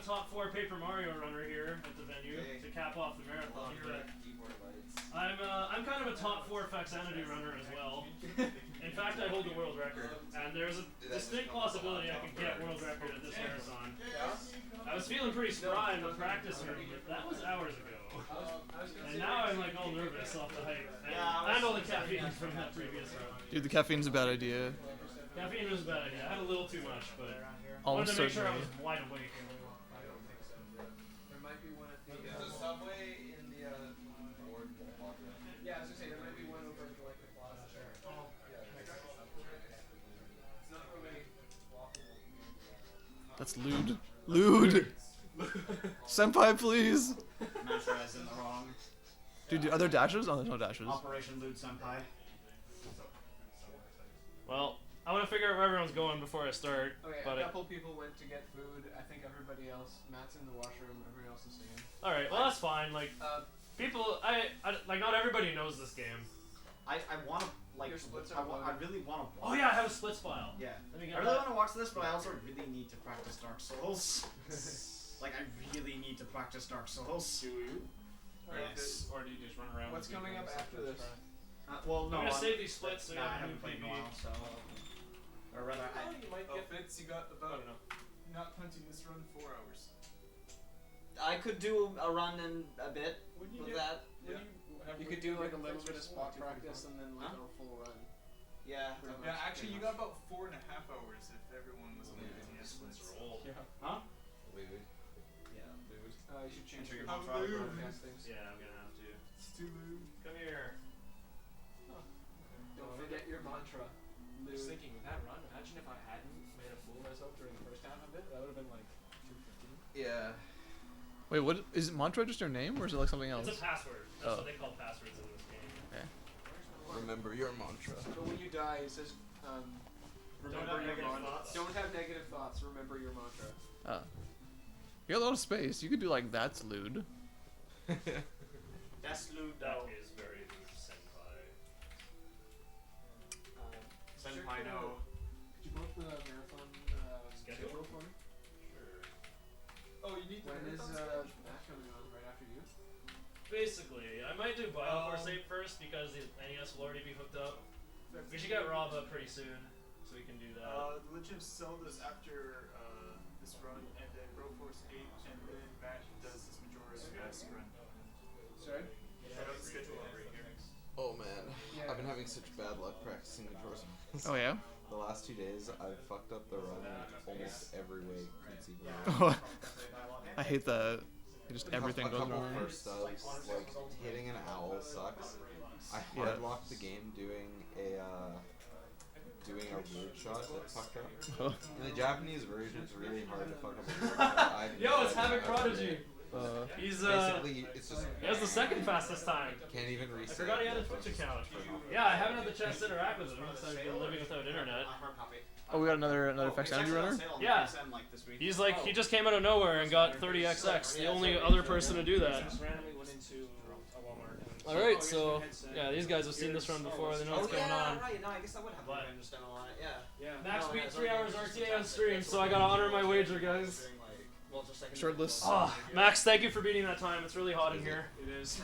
top 4 Paper Mario runner here at the venue to cap off the marathon. I'm kind of a top 4 Faxanadu runner as well. In fact, I hold the world record, and there's a distinct possibility I could get world record at this marathon. I was feeling pretty spry in the practice room, but that was hours ago. And now I'm like all nervous off the hype. And all the caffeine from that previous run. Dude, the caffeine's a bad idea. Caffeine was a bad idea. I had a little too much, but I Almost wanted to make sure I certainly. was wide awake. There might be one at the subway in the board. Yeah, I was gonna say there might be one over at like the plaza there. Oh, yeah. It's not really walkable. That's lewd. Lewd! Senpai, please! Mantra is in the wrong. Dude, are there dashes? Oh, there's no dashes. Operation Lewd Senpai. Well, I want to figure out where everyone's going before I start. Okay, but a couple people went to get food. I think everybody else, Matt's in the washroom, everybody else is staying. Alright, well that's fine. Like, people, like not everybody knows this game. I want to, like, Your splits I are really want to Oh yeah, I have a splits file. Yeah. Let me I get really that. want to watch this, but I also really need to practice Dark Souls. Like, I really need to practice Dark Souls. Do you? Yes. Or do you just run around? What's coming up after this? Well, no. I'm gonna save these splits so Nah, I I haven't played in a PB. while, so. Or rather, You might get Fitz, you got about not punching this run 4 hours. I could do a run in a bit with that. You could do like a little bit of spot practice and then like a full run. Yeah. Yeah, actually, you got about 4.5 hours if everyone was losing. Splits are old. Huh? Lewd. Yeah. You should change your How mantra lewd. broadcast things. Yeah, I'm gonna have to. It's too lewd. Come here. Don't forget your mantra. I was thinking, with that run, imagine if I hadn't made a fool of myself during the first half of it. That would have been like 2:15. Yeah. Wait, what is Mantra just your name, or is it like something else? It's a password. That's Oh. what they call passwords in this game. Okay. Remember your mantra. So when you die, it says, remember your mantra. Don't have negative thoughts. Remember your mantra. Oh. You got a lot of space. You could do like that's lewd. That's Lewd, That though. is very lewd, senpai. Senpai, no. Could you pull up the marathon schedule for me? Sure. Oh, you need the When is marathon that coming on? Right after you? Basically, I might do Bioforce 8 first because the NES will already be hooked up. We should get Rob up pretty soon, so we can do that. The Legend of Zelda's after this run, and then Broforce 8, and then Matt does his Majora's Mask run. Sorry? Shout out the schedule over here. Oh man, Yeah. I've been having such bad luck practicing Majora's Mask. Oh yeah. The last 2 days, I've fucked up the run in almost every way conceivable. Oh, I hate that. Just everything a goes couple wrong. first subs, like hitting an owl sucks. I hard locked the game doing a weird shot that fucked up. In the Japanese version, it's really hard to fuck up a weird shot. Yo, it's Havoc Prodigy. He's Basically, it's just he has the second fastest time. can't even I reset. forgot he had a Twitch account. Yeah, I haven't had the chance to interact with him since I've been living without internet. Oh, we got another Faxanadu runner. Yeah. He's like, he just came out of nowhere and got 30XX, the only other person to do that. Just randomly went into a Walmart. And Alright, so, yeah, these guys have seen this run before, they know what's going on. Right. No, I guess I would have But- an understand on it. Yeah. Max beat 3 hours RTA on stream, so I gotta honor my wager, guys. Shirtless. Oh, Max, thank you for beating that time. It's really hot in here. it is.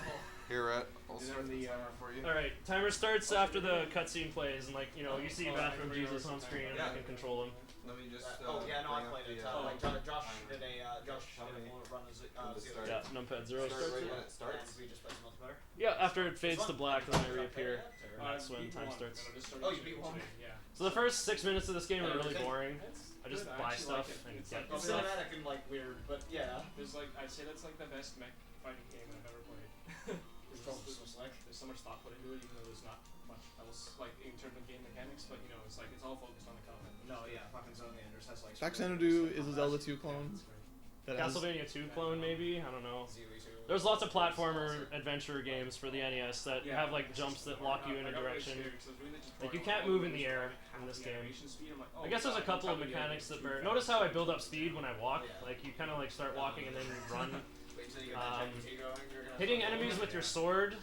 Here, Rhett, I'll start the for you. Alright, timer starts after the cutscene plays, and like, you know, you see Bathroom Jesus on screen and I can control him. Let me just. Oh yeah, no, I bring up played it. the, Like Josh did a run as start. Yeah, numpad 0 Start starts right it. when it starts. and we just played multiplayer. Yeah, after it fades to black, then I reappear. And that's when time starts. Oh, you beat one? Yeah. So the first 6 minutes of this game are really boring. I just buy stuff and get It's stuff. cinematic and like weird, but yeah. There's like, I'd say that's like the best mech fighting game I've ever played. There's so much thought put into it, even though there's not much else, like in terms of game mechanics. But you know, it's like it's all focused on the combat. No, yeah, fucking Zone Anders has like. Faxanadu is a Zelda 2 clone. That has, Castlevania 2 clone, maybe? I don't know. ZW2. There's lots of platformer adventure games for the NES that have like jumps that lock you in a direction. Like you can't move in the air in this game. I guess there's a couple of mechanics that bear. Notice how I build up speed when I walk. Like you kind of like start walking and then you run. Hitting enemies with your sword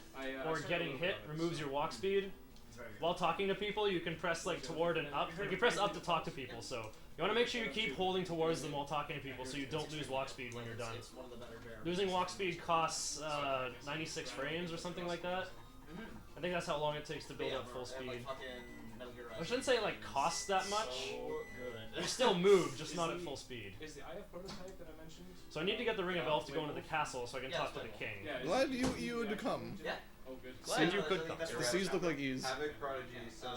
or getting hit removes your walk speed. very good. while talking to people, you can press like toward and up. Like you press up to talk to people, so you want to make sure you keep holding towards them while talking to people, so you don't lose walk speed when you're done. It's one of the better variants. Losing walk speed costs 96 frames or something like that. I think that's how long it takes to build up full speed. I shouldn't say it like costs that much. You still move, just not at full speed. Is the IF prototype that I mentioned? So I need to get the Ring of Elf to go into the castle so I can talk to the king. Yeah, Glad you would come. Yeah. Oh, good. Glad you could come. The C's look like E's. Havoc Prodigy says,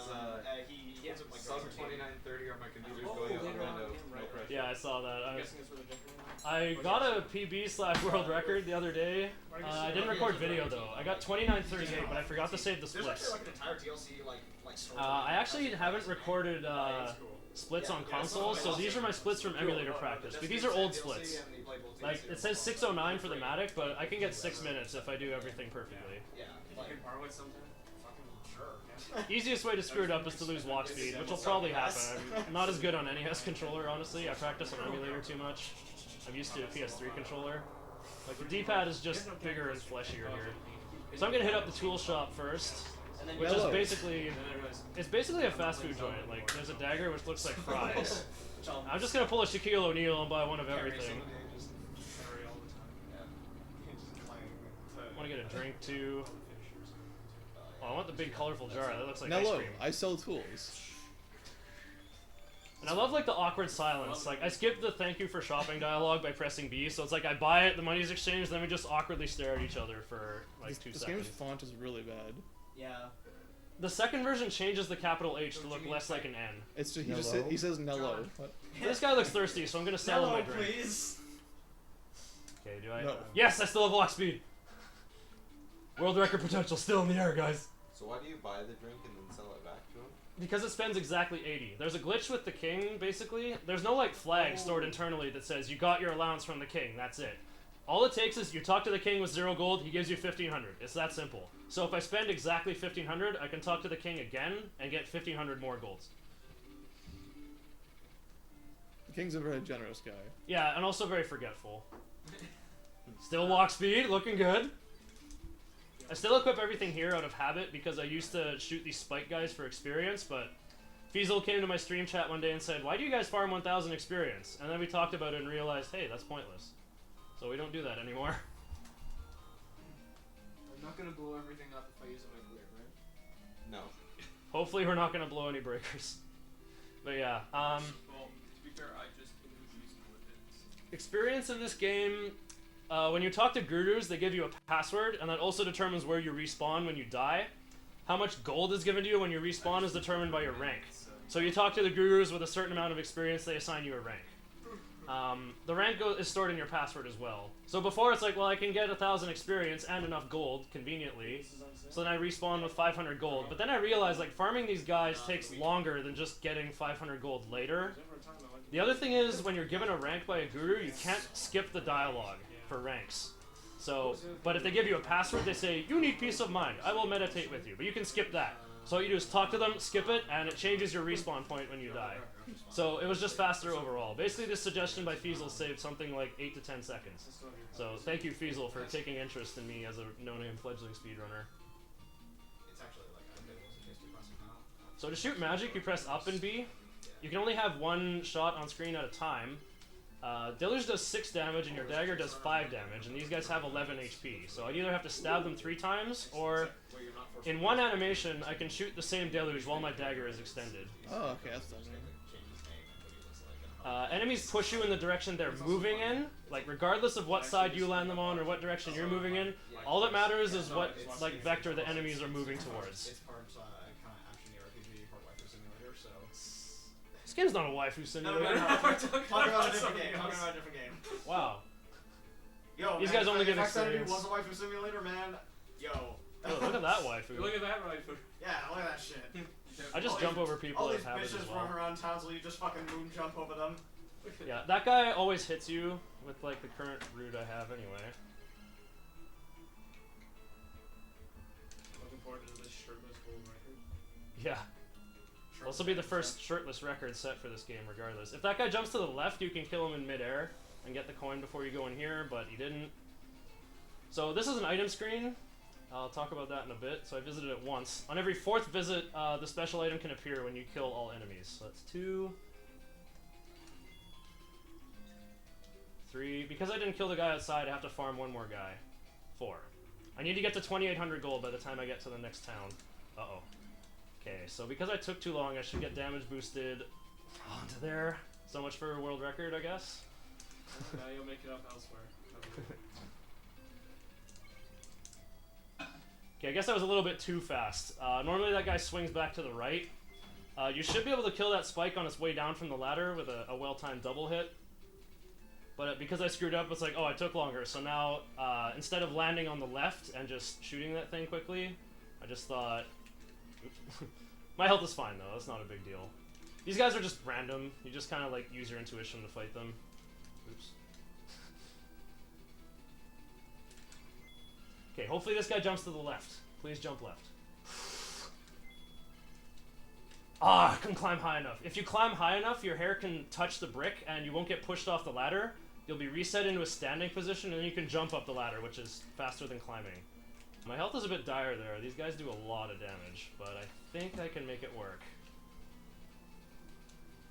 He ends up like sub 2930 on my computer's going out the window. No pressure. Yeah, I saw that. I'm guessing it's for the different one. I got a PB/world record the other day. I didn't record video though. I got 2938, but I forgot to save the There's splits. actually like an entire DLC like story. I actually haven't recorded splits on console, so these are my splits from emulator practice. But these are old splits. Like it says 609 for the Matic, but I can get 6 minutes if I do everything perfectly. Yeah. You can borrow it sometime. Sure. Easiest way to screw it up is to lose walk speed, which will probably happen. I'm not as good on NES controller, honestly. I practice on emulator too much. I'm used to a PS3 controller. Like the D-pad is just bigger and fleshier here. So I'm gonna hit up the tool shop first, which is basically a fast food joint. Like there's a dagger which looks like fries. I'm just gonna pull a Shaquille O'Neal and buy one of everything. I want to get a drink too. Oh, I want the big colorful jar. That looks like ice Nello, cream. I sell tools. And I love like the awkward silence. Like I skipped the thank you for shopping dialogue by pressing B, so it's like I buy it, the money's exchanged, then we just awkwardly stare at each other for like 2 This seconds. game's font is really bad. Yeah. The second version changes the capital H to look less like an N. It's just, he says Nello. What? This guy looks thirsty, so I'm gonna sell him my drink. Please. Okay, do I? No. Yes, I still have walk speed. World record potential still in the air, guys. So why do you buy the drink and then sell it back to him? Because it spends exactly 80. There's a glitch with the king, basically. There's no like flag stored internally that says you got your allowance from the king. That's it. All it takes is you talk to the king with 0 gold, he gives you 1500. It's that simple. So if I spend exactly 1500, I can talk to the king again and get 1500 more golds. The king's a very generous guy. Yeah, and also very forgetful. Still walk speed, looking good. I still equip everything here out of habit because I used to shoot these spike guys for experience, but Feasel came to my stream chat one day and said, "Why do you guys farm 1000 experience?" And then we talked about it and realized, hey, that's pointless. So we don't do that anymore. I'm not gonna blow everything up if I use my clear, right? No. Hopefully we're not going to blow any breakers. But yeah, Well, to be fair, I just introduced with it. experience in this game, when you talk to gurus, they give you a password, and that also determines where you respawn when you die. How much gold is given to you when you respawn is determined by your rank. So you talk to the gurus with a certain amount of experience, they assign you a rank. The rank is stored in your password as well. So before it's like, well, I can get 1000 experience and enough gold, conveniently, so then I respawn with 500 gold. But then I realized, like, farming these guys takes longer than just getting 500 gold later. The other thing is, when you're given a rank by a guru, you can't skip the dialogue for ranks. So, but if they give you a password, they say, you need peace of mind, I will meditate with you. But you can skip that. So what you do is talk to them, skip it, and it changes your respawn point when you die. So it was just faster overall. Basically, this suggestion by Feasel saved something like 8 to 10 seconds. So thank you, Feasel, for taking interest in me as a no-name fledgling speedrunner. It's actually like a bit of a tasty classic now. So to shoot magic, you press up and B. You can only have one shot on screen at a time. Deluge does 6 damage and your dagger does 5 damage, and these guys have 11 HP. So I'd either have to stab them 3 times, or in one animation, I can shoot the same deluge while my dagger is extended. Oh, okay, that's done. Enemies push you in the direction they're moving in, like regardless of what side you land them on or what direction you're moving in. All that matters is what like vector the enemies are moving towards. It's part kind of action RPG, part waifu simulator, so. This game's not a waifu simulator. Talking about a different game. Talking about a different game. Wow. Yo, These man, guys only if get Faxanadu experience. was a waifu simulator, man. Yo. Oh, look at that waifu. Look at that, right? Yeah, look at that shit. I just jump over people All that these have it as bitches well. run around towns while you just fucking moon jump over them. Yeah, that guy always hits you with like the current route I have anyway. Looking forward to this shirtless gold record. Yeah. This will be the first shirtless record set for this game regardless. If that guy jumps to the left, you can kill him in midair and get the coin before you go in here, but he didn't. So this is an item screen. I'll talk about that in a bit. So I visited it once. On every 4th visit, the special item can appear when you kill all enemies. So that's 2, 3. Because I didn't kill the guy outside, I have to farm one more guy. 4. I need to get to 2,800 gold by the time I get to the next town. Uh-oh. Okay, so because I took too long, I should get damage boosted onto there. So much for world record, I guess. Now you'll make it up elsewhere. Okay, I guess I was a little bit too fast. Normally that guy swings back to the right. You should be able to kill that spike on its way down from the ladder with a well-timed double hit. But because I screwed up, it's like, oh, I took longer. So now, instead of landing on the left and just shooting that thing quickly, I just thought... My health is fine, though. That's not a big deal. These guys are just random. You just kind of, like, use your intuition to fight them. Oops. Okay, hopefully this guy jumps to the left. Please jump left. Ah, I couldn't climb high enough. If you climb high enough, your hair can touch the brick and you won't get pushed off the ladder. You'll be reset into a standing position and then you can jump up the ladder, which is faster than climbing. My health is a bit dire there. These guys do a lot of damage, but I think I can make it work.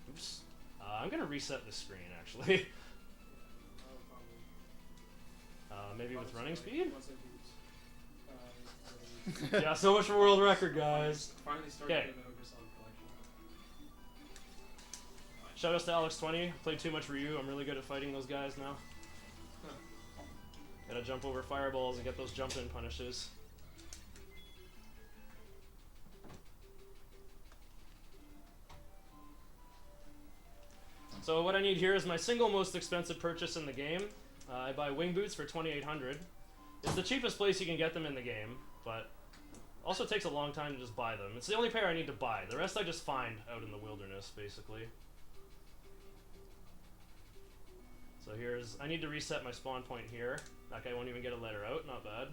Oops. I'm gonna reset the screen, actually. Maybe with running speed? Yeah, so much for world record, guys. Okay. Shoutouts to Alex20. Played too much Ryu. I'm really good at fighting those guys now. Gotta jump over fireballs and get those jump-in punishes. So what I need here is my single most expensive purchase in the game. I buy wing boots for 2,800. It's the cheapest place you can get them in the game, but also takes a long time to just buy them. It's the only pair I need to buy. The rest I just find out in the wilderness, basically. So here's... I need to reset my spawn point here. That guy won't even get a letter out. Not bad.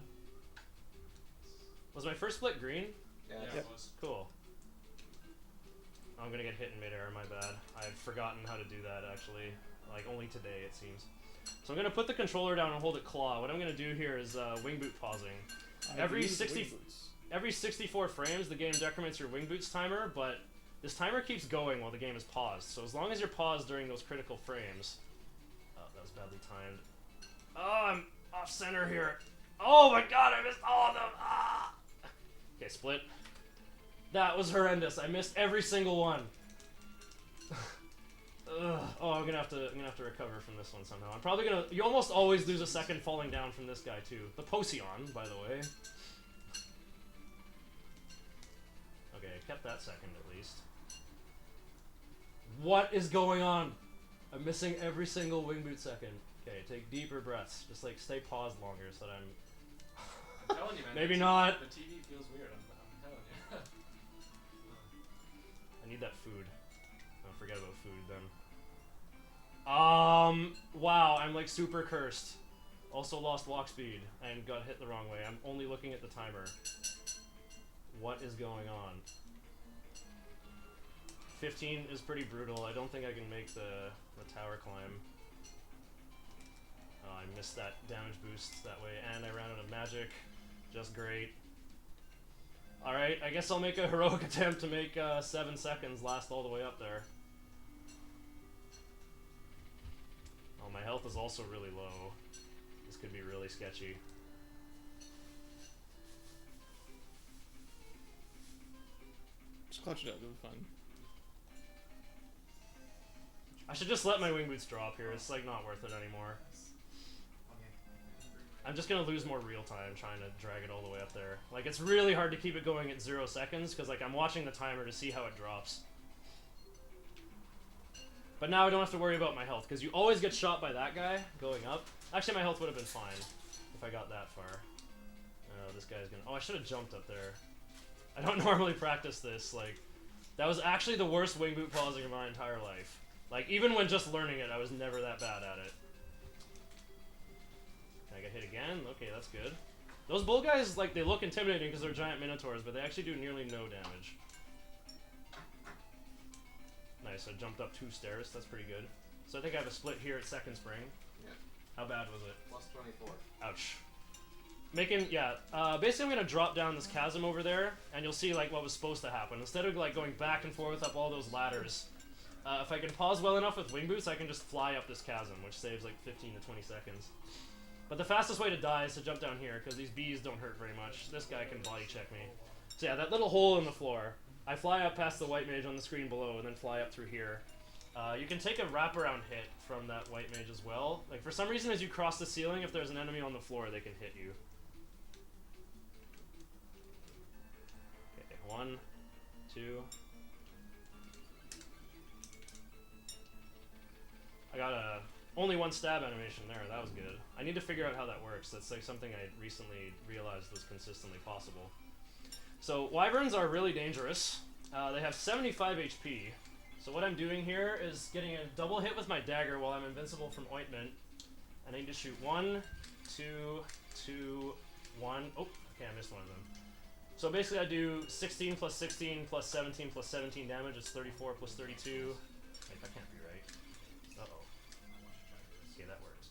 Was my first split green? Yeah, Yeah, it was. Cool. I'm gonna get hit in midair, my bad. I've forgotten how to do that, actually. Like, only today, it seems. So I'm gonna put the controller down and hold it claw. What I'm gonna do here is wing boot pausing. Every 64 frames, the game decrements your wing boots timer, but this timer keeps going while the game is paused. So as long as you're paused during those critical frames... Oh, that was badly timed. Oh, I'm off center here. Oh my god, I missed all of them! Ah! Okay, split. That was horrendous. I missed every single one. Ugh. Oh, I'm gonna have to recover from this one somehow. I'm probably gonna. You almost always lose a second falling down from this guy too. The Poseon, by the way. Okay, I kept that second at least. What is going on? I'm missing every single wing boot second. Okay, take deeper breaths. Just like stay paused longer so that I'm telling you, man. Maybe not. The TV feels weird. I'm telling you. I need that food. Don't forget about food then. Wow, I'm like super cursed. Also lost walk speed and got hit the wrong way. I'm only looking at the timer. What is going on? 15 is pretty brutal. I don't think I can make the tower climb. I missed that damage boost that way, and I ran out of magic. Just great. Alright, I guess I'll make a heroic attempt to make 7 seconds last all the way up there. Oh, my health is also really low. This could be really sketchy. Just clutch it up, it'll be fun. I should just let my wing boots drop here. It's like not worth it anymore. I'm just gonna lose more real time trying to drag it all the way up there. Like, it's really hard to keep it going at 0 seconds because like I'm watching the timer to see how it drops. But now I don't have to worry about my health because you always get shot by that guy going up. Actually, my health would have been fine if I got that far. Oh, this guy's gonna... Oh, I should have jumped up there. I don't normally practice this. Like, that was actually the worst wing boot pausing of my entire life. Like, even when just learning it, I was never that bad at it. I get hit again? Okay, that's good. Those bull guys, like, they look intimidating because they're giant minotaurs, but they actually do nearly no damage. Nice, I jumped up 2 stairs. That's pretty good. So I think I have a split here at second spring. Yeah. How bad was it? Plus 24. Ouch. Basically I'm gonna drop down this chasm over there, and you'll see like what was supposed to happen. Instead of like going back and forth up all those ladders, if I can pause well enough with wing boots, I can just fly up this chasm, which saves like 15 to 20 seconds. But the fastest way to die is to jump down here, because these bees don't hurt very much. This guy can body check me. So yeah, that little hole in the floor. I fly up past the white mage on the screen below, and then fly up through here. You can take a wraparound hit from that white mage as well. Like, for some reason, as you cross the ceiling, if there's an enemy on the floor, they can hit you. Okay, 1, 2. I got only 1 stab animation there. That was good. I need to figure out how that works. That's like something I recently realized was consistently possible. So wyverns are really dangerous. They have 75 HP. So what I'm doing here is getting a double hit with my dagger while I'm invincible from ointment. And I need to shoot 1, 2, 2, 1. Oh, okay, I missed one of them. So basically I do 16 plus 16 plus 17 plus 17 damage. It's 34 plus 32. Wait, that can't be right. Uh-oh. Okay, that works.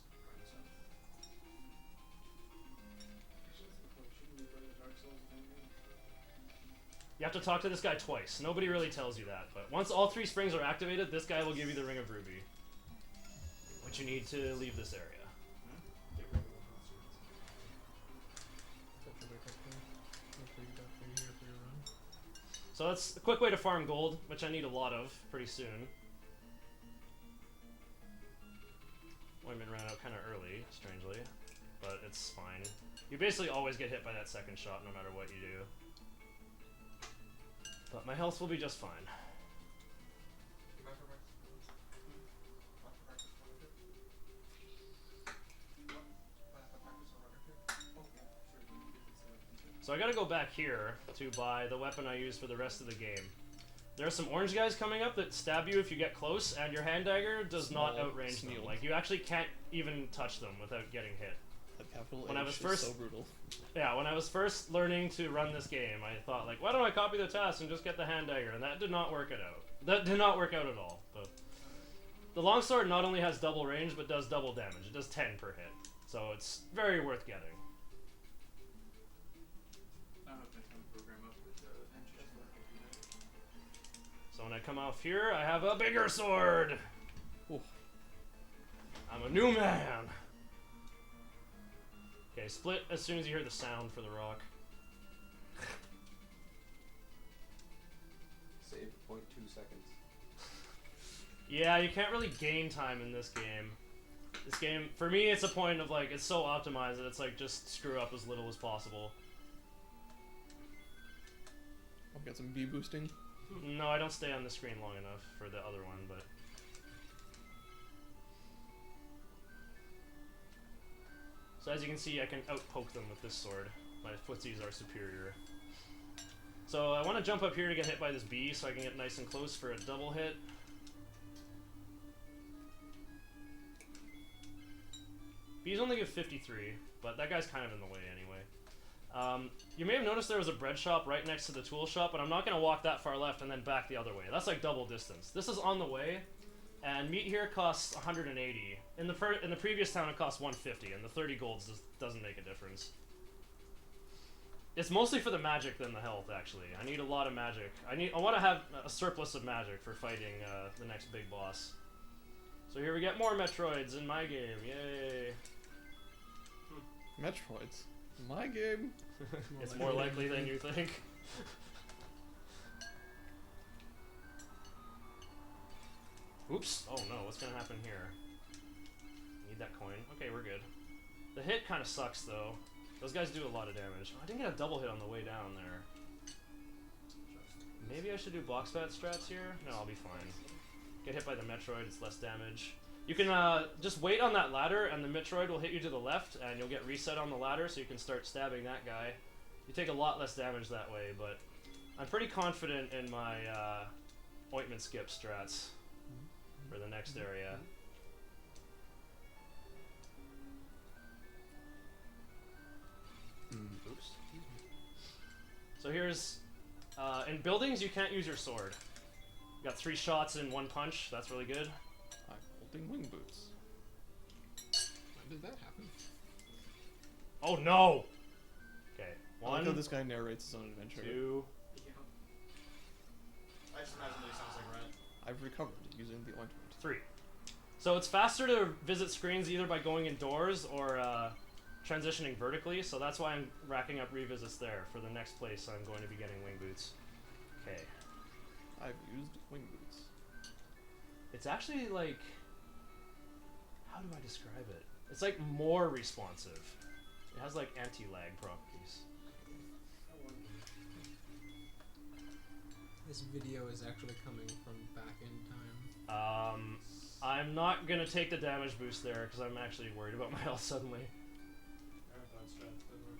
You have to talk to this guy twice. Nobody really tells you that, but once all 3 springs are activated, this guy will give you the Ring of Ruby. But you need to leave this area. So that's a quick way to farm gold, which I need a lot of pretty soon. Ointment ran out kind of early, strangely, but it's fine. You basically always get hit by that second shot no matter what you do. But my health will be just fine. So I gotta go back here to buy the weapon I use for the rest of the game. There are some orange guys coming up that stab you if you get close, and your hand dagger does not outrange them. Like, you actually can't even touch them without getting hit. When I was first, so brutal. Yeah, when I was first learning to run this game, I thought, like, why don't I copy the task and just get the hand dagger? And that did not work it out. That did not work out at all. But the longsword not only has double range, but does double damage. It does 10 per hit. So it's very worth getting. So when I come off here, I have a bigger sword! Ooh. I'm a new man! Okay, split as soon as you hear the sound for the rock. Save 0.2 seconds. Yeah, you can't really gain time in this game. This game, for me, it's a point of like, it's so optimized that it's like, just screw up as little as possible. I've got some bee boosting. No, I don't stay on the screen long enough for the other one, but... So as you can see, I can outpoke them with this sword. My footsies are superior. So I want to jump up here to get hit by this bee so I can get nice and close for a double hit. Bees only give 53, but that guy's kind of in the way anyway. You may have noticed there was a bread shop right next to the tool shop, but I'm not going to walk that far left and then back the other way. That's like double distance. This is on the way, and meat here costs 180. In the previous town it costs 150, and the 30 golds doesn't make a difference. It's mostly for the magic than the health, actually. I need a lot of magic. I want to have a surplus of magic for fighting the next big boss. So here we get more Metroids in my game. Yay! Metroids? My game? It's more likely than you think. Oops. Oh no, what's gonna happen here? Need that coin. Okay, we're good. The hit kind of sucks though. Those guys do a lot of damage. Oh, I didn't get a double hit on the way down there. Maybe I should do box bat strats here? No, I'll be fine. Get hit by the Metroid, it's less damage. You can just wait on that ladder and the Metroid will hit you to the left and you'll get reset on the ladder so you can start stabbing that guy. You take a lot less damage that way, but I'm pretty confident in my ointment skip strats for the next area. Oops. So here's, in buildings you can't use your sword. You got 3 shots in 1 punch, that's really good. I'm holding wing boots. When did that happen? Oh no! I like how One, this guy narrates his own adventure. 2. Yeah. I just imagine that he sounds like Rat. I've recovered using the ointment. 3. So it's faster to visit screens either by going indoors or transitioning vertically, so that's why I'm racking up revisits there. For the next place, I'm going to be getting wing boots. Okay. I've used wing boots. It's actually like... How do I describe it? It's like more responsive. It has like anti-lag properties. This video is actually coming from back in time. I'm not gonna take the damage boost there because I'm actually worried about my health suddenly. Marathon strats, good word.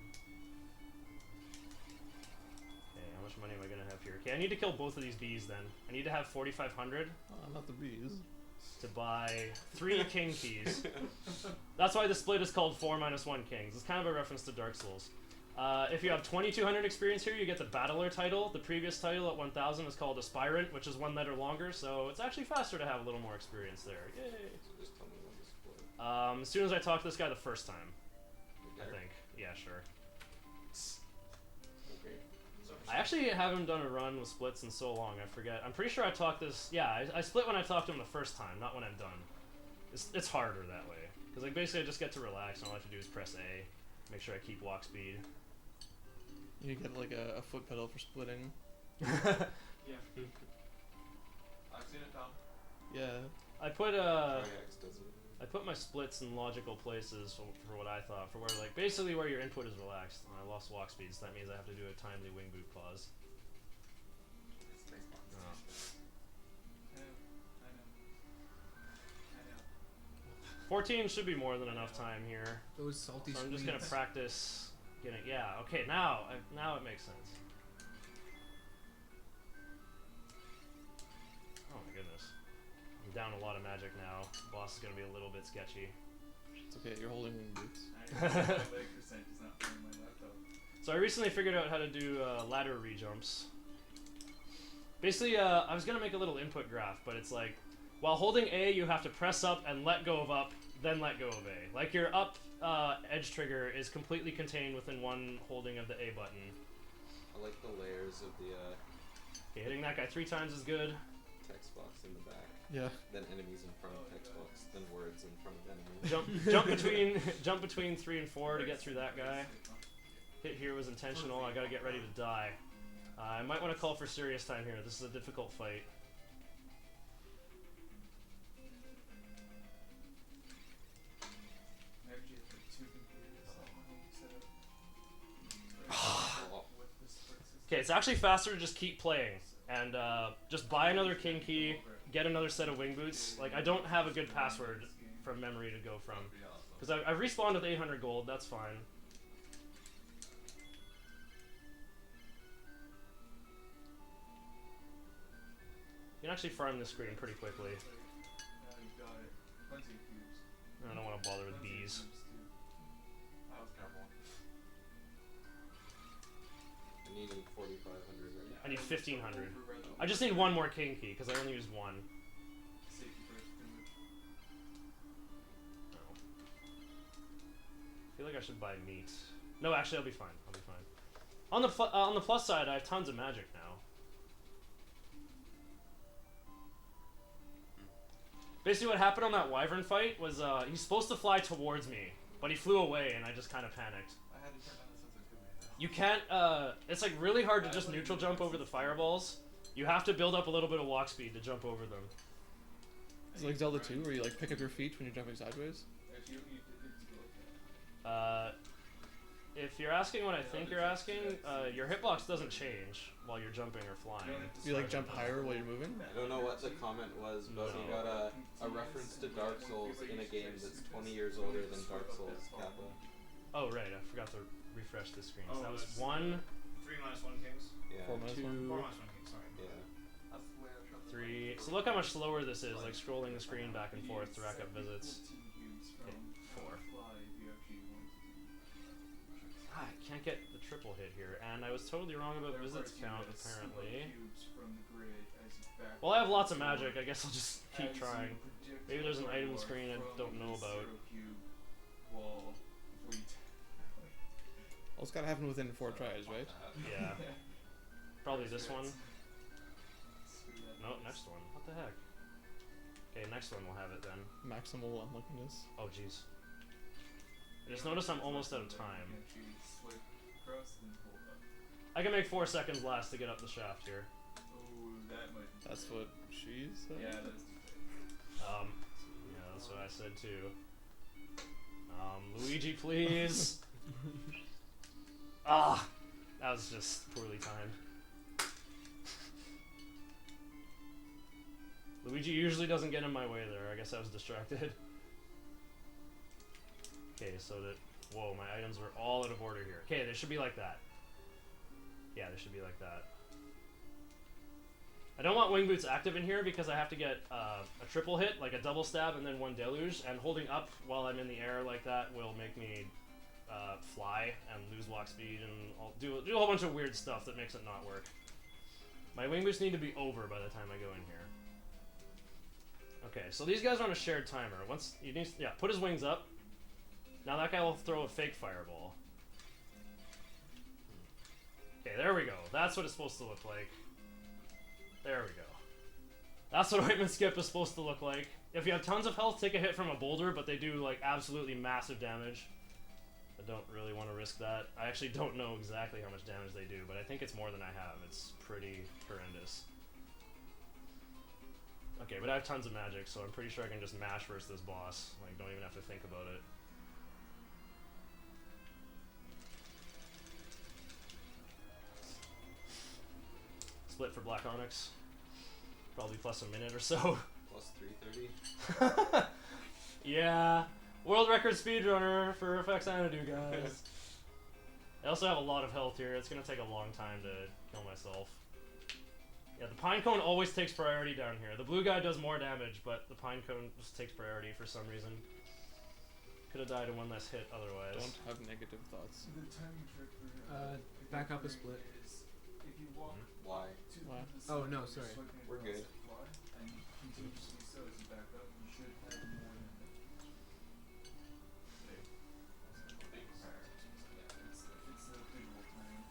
Okay, how much money am I gonna have here? Okay, I need to kill both of these bees then. I need to have 4,500 Not the bees. to buy 3 king keys. That's why the split is called 4 minus 1 kings. It's kind of a reference to Dark Souls. If you have 2,200 experience here, you get the Battler title. The previous title at 1,000 is called Aspirant, which is 1 letter longer, so it's actually faster to have a little more experience there. Yay! Just tell me when to split. As soon as I talk to this guy the first time, I Okay. think. Yeah, sure. Okay. I actually haven't done a run with splits in so long, I forget. I'm pretty sure I talked this... Yeah, I split when I talked to him the first time, not when I'm done. It's harder that way. Because like, basically I just get to relax, and all I have to do is press A, make sure I keep walk speed. You get like a foot pedal for splitting. Yeah. I've seen it, Tom. Yeah. I put Triax does it. I put my splits in logical places for what I thought, for where like basically where your input is relaxed. And I lost walk speed, so that means I have to do a timely wing boot pause. Oh. I know. 14 should be more than enough time here. Those salty So I'm just gonna sweets. practice getting. Yeah. Okay. Now it makes sense. Oh my goodness. I'm down a lot of magic now. Boss is gonna be a little bit sketchy. It's okay, you're holding wing boots. My leg percent is not playing my laptop. So I recently figured out how to do ladder rejumps. Basically, I was gonna make a little input graph, but it's like, while holding A, you have to press up and let go of up, then let go of A. Like your up edge trigger is completely contained within one holding of the A button. I like the layers of the Okay, hitting that guy 3 times is good. text box in the back, Yeah. then enemies in front of text box, then words in front of enemies. Jump between 3 and 4 to get through that guy. Hit here was intentional. I gotta get ready to die. I might want to call for serious time here. This is a difficult fight. Maybe you have like 2 computers set up with the split system. Okay, it's actually faster to just keep playing and just buy another king key, get another set of wing boots. Like I don't have a good password from memory to go from, because I've respawned with 800 gold. That's fine. You can actually farm this screen pretty quickly. Now you've got it. Plenty of cubes. I don't want to bother with Plenty of bees. cubes, too. I was careful. I need 4,500 right I need 1,500. Override the I just need one more king key because I only used one. safety first, do it. Oh. I feel like I should buy meat. No, actually, I'll be fine. I'll be fine. On the plus side, I have tons of magic now. Basically, what happened on that wyvern fight was he's supposed to fly towards me, but he flew away, and I just kind of panicked. I had to turn on the sensitivity. You can't. It's like really hard to just neutral jump over the fireballs. You have to build up a little bit of walk speed to jump over them. It's like Zelda 2 where you like pick up your feet when you're jumping sideways. If you did go like that. If you're asking what I think you're asking, your hitbox doesn't change while you're jumping or flying. You like jump higher while you're moving. I don't know what the comment was, but we got a reference to Dark Souls in a game that's 20 years older than Dark Souls Kappa. Oh right, I forgot to refresh the screen. So Oh, that was it's, 1, 3 minus 1 kings. Yeah. 4 minus 1. 2, 4 minus 1 kings, sorry. Yeah. That's the way I tried to 3. So look how much slower this is, like scrolling the screen back and forth to rack up visits. 14 cubes from 4. fly if you actually want to. Ah, I can't get the triple hit here, and I was totally wrong about visits count apparently. Well, I have lots of magic. I guess I'll just keep trying. Maybe there's an item screen I don't know about. Also, it's gotta happen within 4 tries, right? Yeah. Probably this one. No, next one. What the heck? Okay, next one will have it then. Maximal unluckiness. Oh, jeez. I just noticed I'm almost out of time. I can make 4 seconds last to get up the shaft here. That's what she said? Yeah, that's Yeah, that's what I said too. Luigi, please. Ah, that was just poorly timed. Luigi usually doesn't get in my way there. I guess I was distracted. Okay, so that... Whoa, my items were all out of order here. Okay, they should be like that. Yeah, they should be like that. I don't want wing boots active in here because I have to get a triple hit, like a double stab and then 1 deluge, and holding up while I'm in the air like that will make me fly and lose walk speed and I'll do a whole bunch of weird stuff that makes it not work. My wing boots need to be over by the time I go in here. Okay, so these guys are on a shared timer. Once you need, yeah, put his wings up. Now that guy will throw a fake fireball. Okay, there we go. That's what it's supposed to look like. There we go. That's what ointment skip is supposed to look like. If you have tons of health, take a hit from a boulder, but they do like absolutely massive damage. I don't really want to risk that. I actually don't know exactly how much damage they do, but I think it's more than I have. It's pretty horrendous. Okay, but I have tons of magic, so I'm pretty sure I can just mash versus this boss. Like, don't even have to think about it. Split for Black Onyx. Probably plus a minute or so. Plus 330. Yeah. World record speedrunner for Faxanadu, guys. I also have a lot of health here. It's going to take a long time to kill myself. Yeah, the pine cone always takes priority down here. The blue guy does more damage, but the pine cone just takes priority for some reason. Could have died in 1 less hit otherwise. Don't have negative thoughts. The timing trick for Back up a split. is if you walk Why? to Why? the Oh, side no, of the sorry. swipe We're across good. the fly, and continuously so as you back up, you should have more than that. It's a visual timing.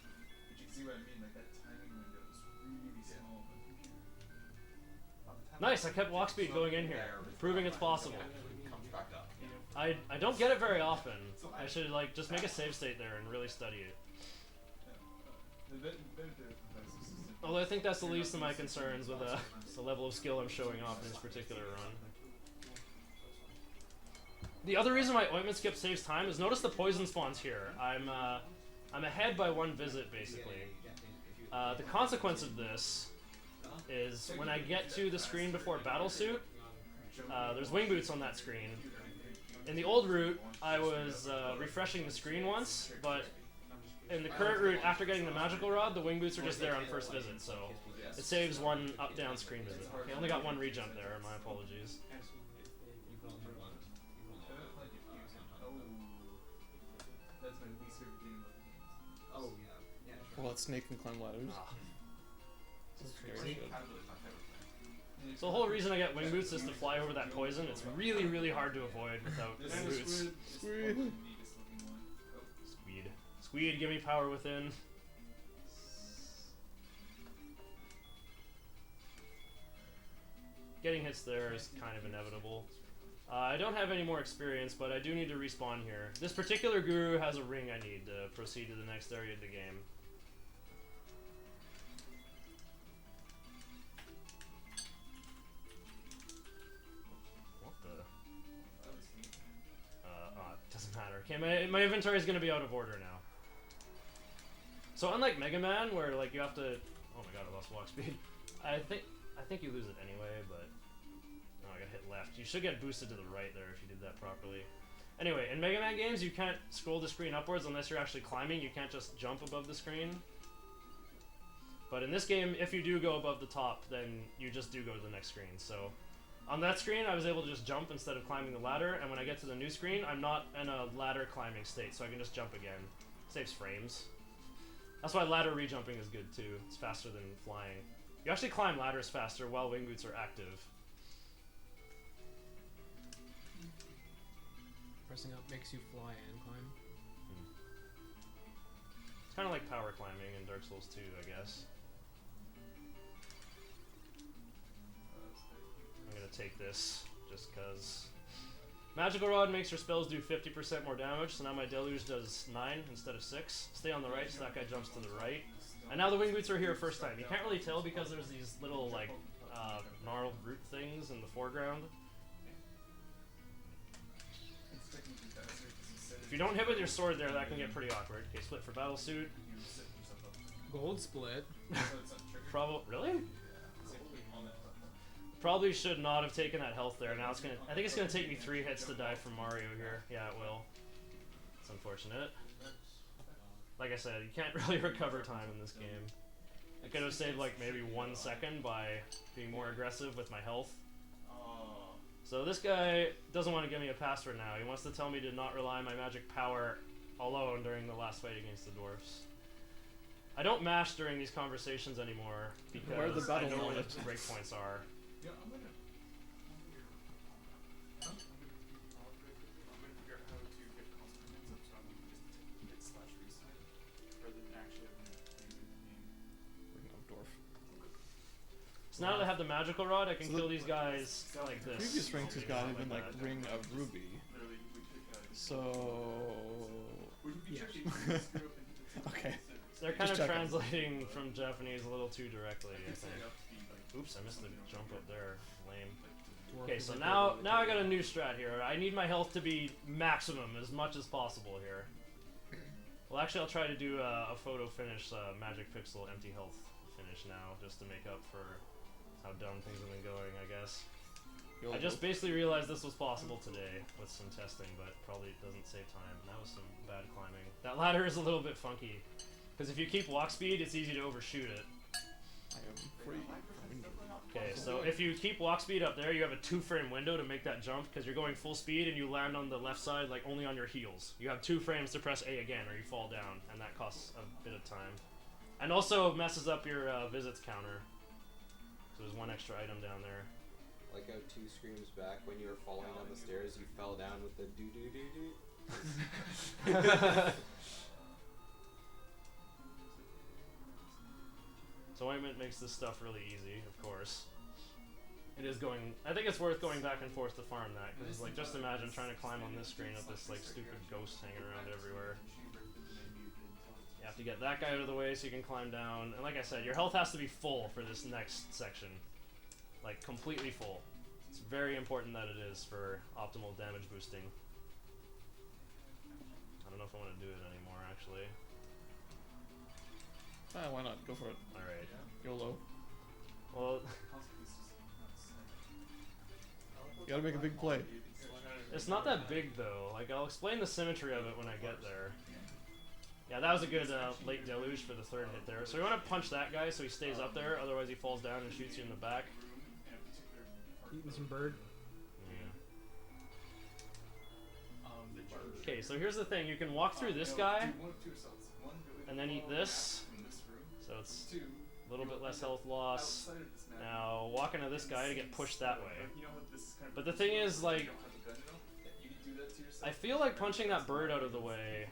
But you can see what I mean, like that timing window is really small on the computer. Nice, I kept walk speed going in here, proving it's possible. Comes back up. I don't get it very often. I should like just make a save state there and really study it. The benefit of the system. Although I think that's the least of my concerns with the level of skill I'm showing off in this particular run. The other reason why ointment skip saves time is notice the poison spawns here. I'm ahead by 1 visit basically. The consequence of this is when I get to the screen before battlesuit, there's wing boots on that screen. In the old route, I was refreshing the screen once, but in the current route, after getting the magical rod, the wing boots are just there on first visit, so it saves 1 up-down screen visit. Okay, I only got 1 rejump there, my apologies. That's my least favorite game about the games. Oh yeah. Well, it's snake and climb ladders. Ah. Scary shit. So the whole reason I get wing boots is to fly over that poison. It's really, really hard to avoid without This wing is boots. Squid. This is probably the neatest looking one. Oh. Squeed. Squeed, give me power within. Getting hits there is kind of inevitable. I don't have any more experience, but I do need to respawn here. This particular guru has a ring I need to proceed to the next area of the game. What the? It doesn't matter. Okay, my inventory is going to be out of order now. So unlike Mega Man, where like you have to, oh my god, I lost walk speed. I think you lose it anyway, but oh, I got hit left. You should get boosted to the right there if you did that properly. Anyway, in Mega Man games, you can't scroll the screen upwards unless you're actually climbing. You can't just jump above the screen. But in this game, if you do go above the top, then you just do go to the next screen. So on that screen, I was able to just jump instead of climbing the ladder, and when I get to the new screen, I'm not in a ladder climbing state, so I can just jump again. Saves frames. That's why ladder re-jumping is good too. It's faster than flying. You actually climb ladders faster while wing boots are active. pressing up makes you fly and climb. It's kind of like power climbing in Dark Souls 2, I guess. I'm gonna take this just cause. Magical Rod makes your spells do 50% more damage, so now my Deluge does 9 instead of 6. Stay on the right, so that guy jumps to the right. And now the Wing Boots are here first time. You can't really tell because there's these little, like, gnarled root things in the foreground. If you don't hit with your sword there, that can get pretty awkward. Okay, split for battle suit. Gold split. Probably really? Probably should not have taken that health there. Now it's gonna. I think it's gonna take me 3 hits to die from Mario here. Yeah, it will. It's unfortunate. Like I said, you can't really recover time in this game. I could have saved like maybe 1 second by being more aggressive with my health. So this guy doesn't want to give me a password now. He wants to tell me to not rely on my magic power alone during the last fight against the dwarfs. I don't mash during these conversations anymore because Where the I battle know where knowledge? the breakpoints are. Yeah, I'm gonna figure out how to get constant hits up, so I'm gonna just hit slash reset rather than actually having to use the name. Ring of Dwarf. So now that I have the magical rod, I can So kill these guys like this. Previous rings he's got have been like that. Ring of Ruby. Literally, we could, So would you be Yeah. tricky if you screw up and hit the okay. They're kind Just of checking. translating from Japanese a little too directly, I set think. it up to be like Oops, I missed the jump up there. Lame. Dwarf Okay, is so like now really I good. got a new strat here. I need my health to be maximum as much as possible here. Well, actually, I'll try to do a photo finish, magic pixel empty health finish now, just to make up for how dumb things have been going, I guess. I just basically realized this was possible today with some testing, but probably doesn't save time. That was some bad climbing. That ladder is a little bit funky, because if you keep walk speed, it's easy to overshoot it. I am free. Okay, so if you keep walk speed up there, you have a 2-frame window to make that jump because you're going full speed and you land on the left side like only on your heels. You have 2 frames to press A again or you fall down, and that costs a bit of time. And also messes up your visits counter. So there's 1 extra item down there. Like how 2 screams back when you were falling down the stairs, you fell down with the doo doo doo doo. So ointment makes this stuff really easy, of course. It is going. I think it's worth going back and forth to farm that because, like, just imagine trying to climb on this screen with this like stupid ghost hanging around everywhere. You have to get that guy out of the way so you can climb down. And like I said, your health has to be full for this next section, like completely full. It's very important that it is for optimal damage boosting. I don't know if I want to do it anymore, actually. Ah, why not? Go for it. All right. YOLO. Well. You gotta make a big play. It's not that big though. Like, I'll explain the symmetry of it when I get there. Yeah, that was a good late deluge for the 3rd hit there. So we want to punch that guy so he stays up there, otherwise he falls down and shoots you in the back. Eating some bird. Okay, so here's the thing. You can walk through this guy and then eat this. So it's a little bit less health loss. Now walk into this guy to get pushed that way. But the thing is, like, I feel like punching that bird out of the way.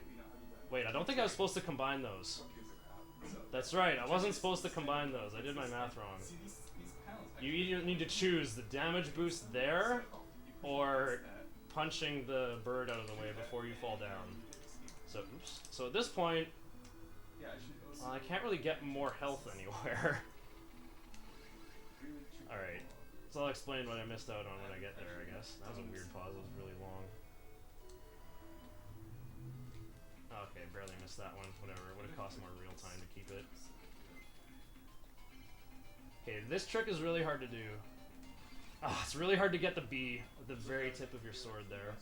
Wait, I don't think I was supposed to combine those. That's right, I wasn't supposed to combine those. I did my math wrong. You either need to choose the damage boost there or punching the bird out of the way before you fall down. So, oops. So at this point, I can't really get more health anywhere. Alright, so I'll explain what I missed out on when I get there, I guess. That was a weird pause, it was really long. Okay, barely missed that one. Whatever, it would have cost more real time to keep it. Okay, this trick is really hard to do. Ah, it's really hard to get the B at the very tip of your sword there.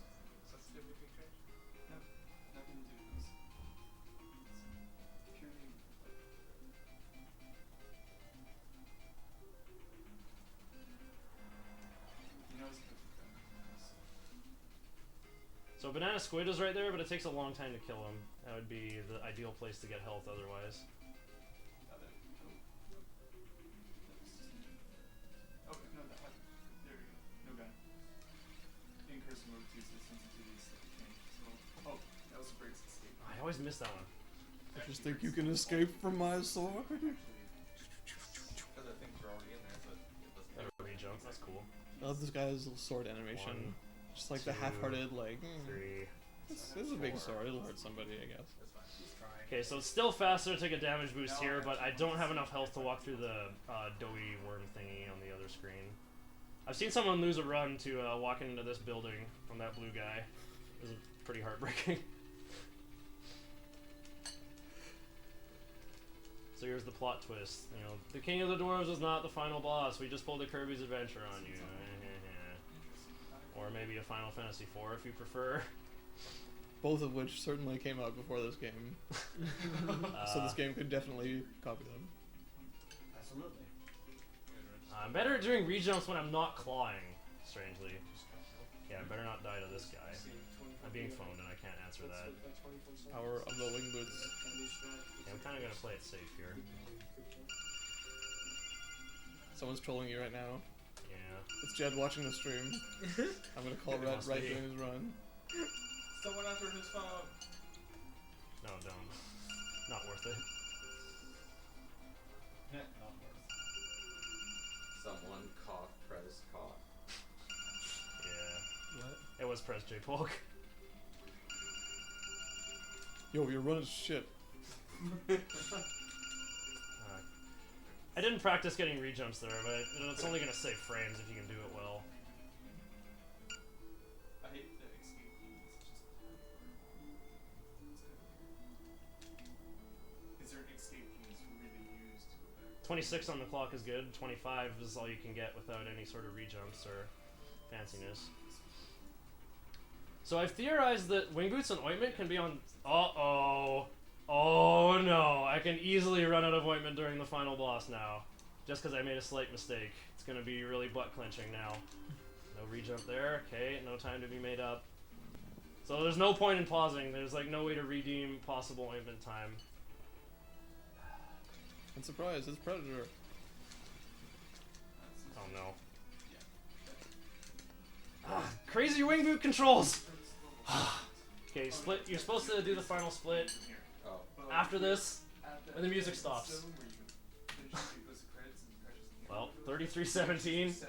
So Banana Squid is right there, but it takes a long time to kill him. That would be the ideal place to get health otherwise. Oh, that was a great escape. I always miss that one. I just think you can escape from my sword. Because I think you're already in there, but it doesn't. That re-jump, that's cool. I love this guy's little sword animation. One, Just like the two, half-hearted, like, 3. this is a big sword, it'll hurt somebody, I guess. That's fine. Okay, so it's still faster to take a damage boost here, but I don't have enough health to walk through the doughy worm thingy on the other screen. I've seen someone lose a run to walking into this building from that blue guy. It was pretty heartbreaking. So here's the plot twist. You know, the King of the Dwarves is not the final boss. We just pulled a Kirby's Adventure on you. Or maybe a Final Fantasy IV if you prefer. Both of which certainly came out before this game. So this game could definitely copy them. Absolutely. I'm better at doing rejumps when I'm not clawing, strangely. Yeah, I better not die to this guy. I'm being phoned and I can't answer that. Power of the wing boots. Yeah, I'm kind of gonna play it safe here. Someone's trolling you right now. Yeah. It's Jed watching the stream. I'm gonna call Red right during his run. Someone after his phone. No, don't. Not worth it. Not worth. Someone cough, press, cough. Yeah. What? It was press J-Poke. Yo, your run is shit. I didn't practice getting rejumps there, but it's only gonna save frames if you can do it well. I hate the escape key. Is there an escape key that's really used to go back? 26 on the clock is good. 25 is all you can get without any sort of rejumps or fanciness. So I've theorized that wing boots and ointment can be on. Uh-oh. Oh no, I can easily run out of ointment during the final boss now. Just because I made a slight mistake. It's going to be really butt-clenching now. No rejump there. Okay, no time to be made up. So there's no point in pausing. There's like no way to redeem possible ointment time. And surprise, it's Predator. Oh no. Crazy wing boot controls! Okay, split. You're supposed to do the final split Oh. after this, when the music stops. Well, 33:17.